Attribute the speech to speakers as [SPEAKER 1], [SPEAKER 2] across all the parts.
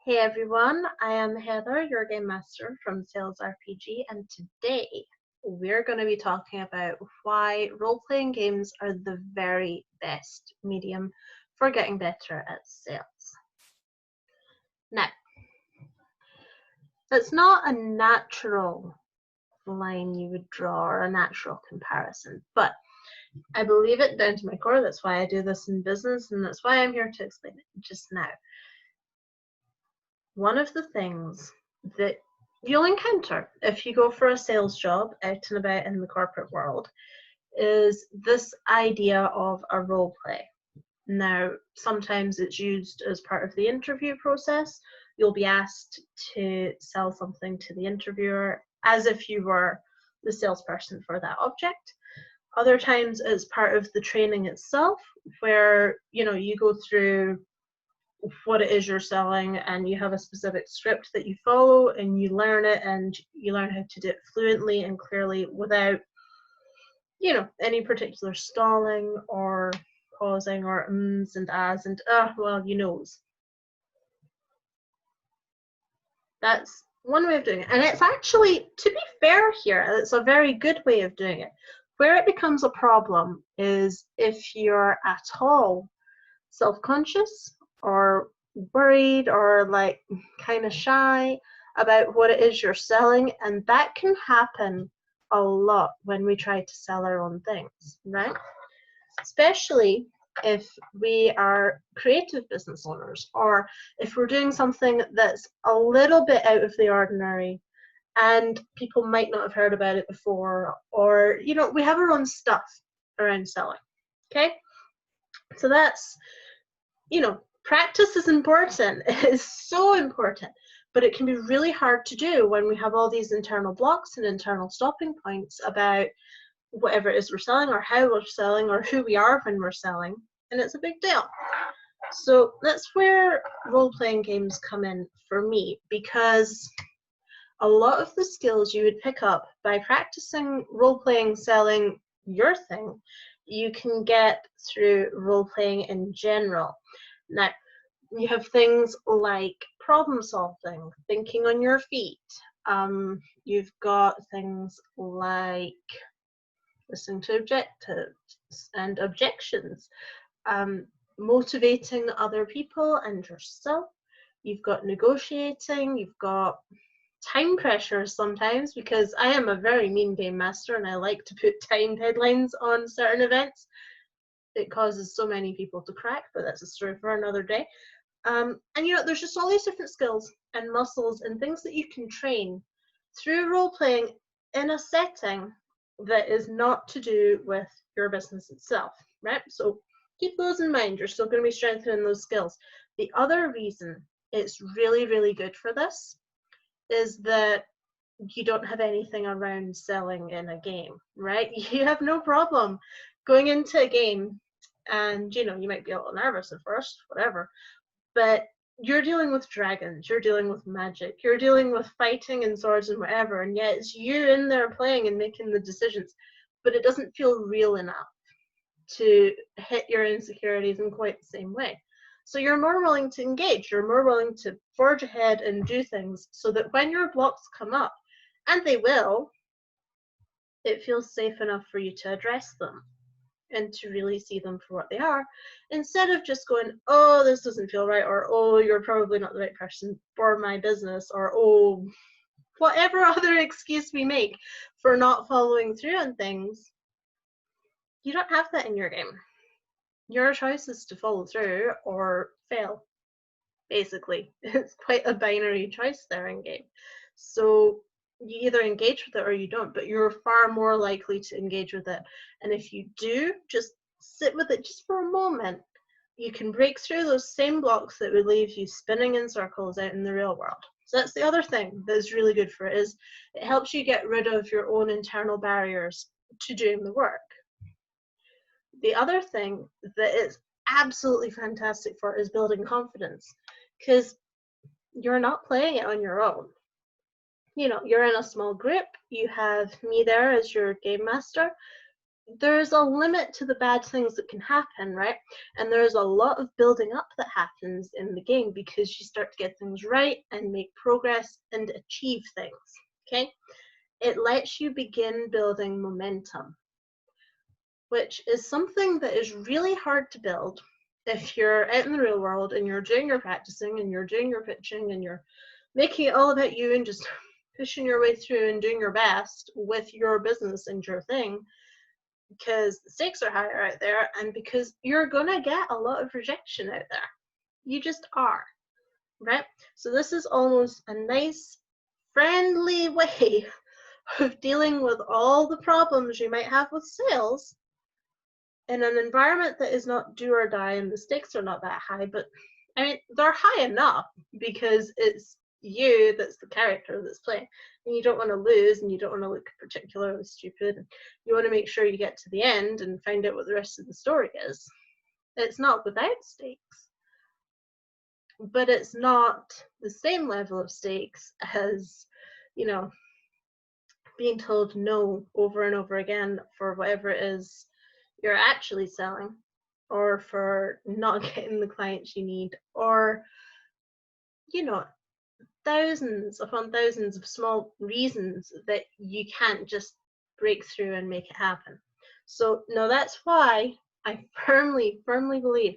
[SPEAKER 1] Hey everyone, I am Heather, your game master from Sales RPG, and today we're going to be talking about why role-playing games are the very best medium for getting better at sales. Now, it's not a natural line you would draw or a natural comparison, but I believe it down to my core. That's why I do this in business, and that's why I'm here to explain it just now. One of the things that you'll encounter if you go for a sales job out and about in the corporate world is this idea of a role play. Now, sometimes it's used as part of the interview process. You'll be asked to sell something to the interviewer as if you were the salesperson for that object. Other times it's part of the training itself, where you go through what it is you're selling and you have a specific script that you follow and you learn it and you learn how to do it fluently and clearly without any particular stalling or pausing or ums and ahs and well, that's one way of doing it. And it's actually, to be fair here, it's a very good way of doing it. Where it becomes a problem is if you're at all self-conscious or worried or like kind of shy about what it is you're selling, and that can happen a lot when we try to sell our own things, right? Especially if we are creative business owners or if we're doing something that's a little bit out of the ordinary and people might not have heard about it before, or we have our own stuff around selling. Okay, so that's practice is important. It is so important, but it can be really hard to do when we have all these internal blocks and internal stopping points about whatever it is we're selling or how we're selling or who we are when we're selling, and it's a big deal. So that's where role-playing games come in for me, because a lot of the skills you would pick up by practicing role-playing selling your thing, you can get through role-playing in general. Now, you have things like problem solving, thinking on your feet. You've got things like listening to objectives and objections, motivating other people and yourself. You've got negotiating, you've got time pressures sometimes, because I am a very mean game master and I like to put time deadlines on certain events. It causes so many people to crack, but that's a story for another day. And there's just all these different skills and muscles and things that you can train through role playing in a setting that is not to do with your business itself, right? So keep those in mind. You're still going to be strengthening those skills. The other reason it's really, really good for this is that you don't have anything around selling in a game, right? You have no problem going into a game and you might be a little nervous at first, whatever, but you're dealing with dragons, you're dealing with magic, you're dealing with fighting and swords and whatever, and yet it's you in there playing and making the decisions, but it doesn't feel real enough to hit your insecurities in quite the same way. So you're more willing to engage, you're more willing to forge ahead and do things so that when your blocks come up, and they will, it feels safe enough for you to address them and to really see them for what they are, instead of just going, oh, this doesn't feel right, or oh, you're probably not the right person for my business, or oh, whatever other excuse we make for not following through on things. You don't have that in your game. Your choice is to follow through or fail, basically. It's quite a binary choice there in game. So you either engage with it or you don't, but you're far more likely to engage with it. And if you do, just sit with it just for a moment, you can break through those same blocks that would leave you spinning in circles out in the real world. So that's the other thing that is really good for it, is it helps you get rid of your own internal barriers to doing the work. The other thing that it's absolutely fantastic for is building confidence, because you're not playing it on your own. You're in a small group, you have me there as your game master, there's a limit to the bad things that can happen, right? And there's a lot of building up that happens in the game because you start to get things right and make progress and achieve things, okay? It lets you begin building momentum, which is something that is really hard to build if you're out in the real world and you're doing your practicing and you're doing your pitching and you're making it all about you and just pushing your way through and doing your best with your business and your thing, because the stakes are higher out there and because you're gonna get a lot of rejection out there. You just are, right? So this is almost a nice, friendly way of dealing with all the problems you might have with sales in an environment that is not do or die and the stakes are not that high, but I mean, they're high enough because it's you that's the character that's playing, and you don't want to lose and you don't want to look particularly stupid. You want to make sure you get to the end and find out what the rest of the story is. It's not without stakes, but it's not the same level of stakes as, you know, being told no over and over again for whatever it is you're actually selling, or for not getting the clients you need, or, you know, thousands upon thousands of small reasons that you can't just break through and make it happen. So no, that's why I firmly believe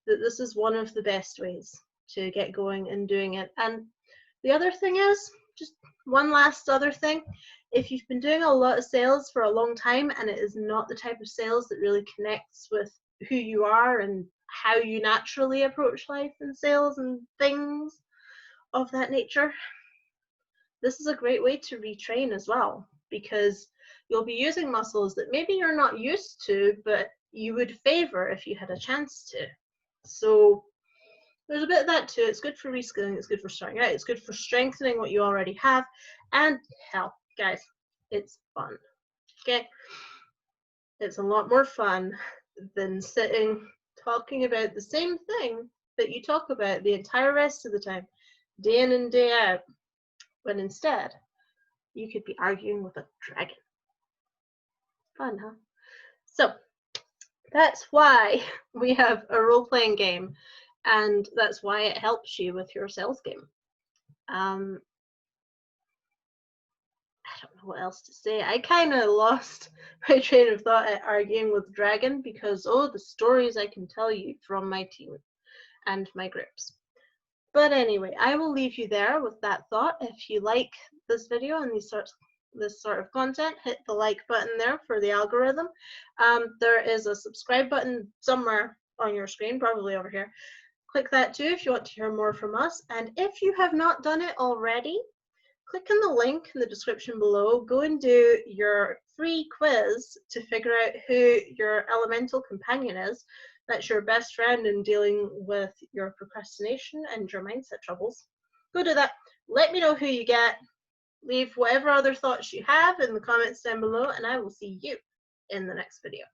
[SPEAKER 1] that this is one of the best ways to get going and doing it. And the other thing is, just one last other thing, if you've been doing a lot of sales for a long time and it is not the type of sales that really connects with who you are and how you naturally approach life and sales and things of that nature, this is a great way to retrain as well, because you'll be using muscles that maybe you're not used to, but you would favor if you had a chance to. So there's a bit of that too. It's good for reskilling, it's good for starting out, it's good for strengthening what you already have, and hell, guys, it's fun. Okay? It's a lot more fun than sitting talking about the same thing that you talk about the entire rest of the time, day in and day out, when instead you could be arguing with a dragon. Fun, huh? So that's why we have a role-playing game, and that's why it helps you with your sales game. I don't know what else to say. I kind of lost my train of thought at arguing with dragon because, oh, the stories I can tell you from my team and my groups. But anyway, I will leave you there with that thought. If you like this video and this sort of content, hit the like button there for the algorithm. There is a subscribe button somewhere on your screen, probably over here. Click that too if you want to hear more from us. And if you have not done it already, click on the link in the description below. Go and do your free quiz to figure out who your elemental companion is. That's your best friend in dealing with your procrastination and your mindset troubles. Go do that. Let me know who you get. Leave whatever other thoughts you have in the comments down below, and I will see you in the next video.